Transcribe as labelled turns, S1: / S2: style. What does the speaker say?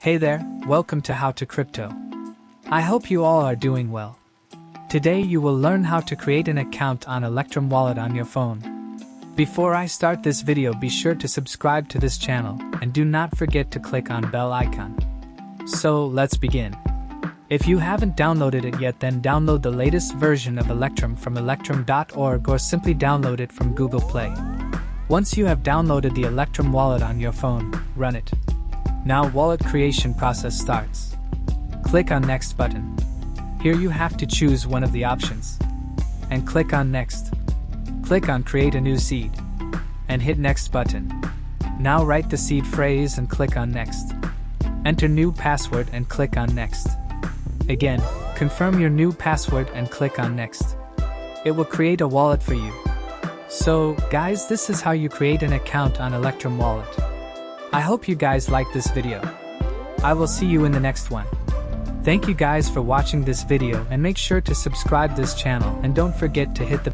S1: Hey there, welcome to How to Crypto. I hope you all are doing well. Today you will learn how to create an account on Electrum Wallet on your phone. Before I start this video, be sure to subscribe to this channel and do not forget to click on bell icon. So let's begin. If you haven't downloaded it yet, then download the latest version of Electrum from electrum.org or simply download it from Google Play. Once you have downloaded the Electrum Wallet on your phone, run it. Now wallet creation process starts. Click on Next button. Here you have to choose one of the options. And click on Next. Click on Create a new seed. And hit Next button. Now write the seed phrase and click on Next. Enter new password and click on Next. Again, confirm your new password and click on Next. It will create a wallet for you. So, guys, this is how you create an account on Electrum Wallet. I hope you guys liked this video. I will see you in the next one. Thank you guys for watching this video, and make sure to subscribe this channel and don't forget to hit the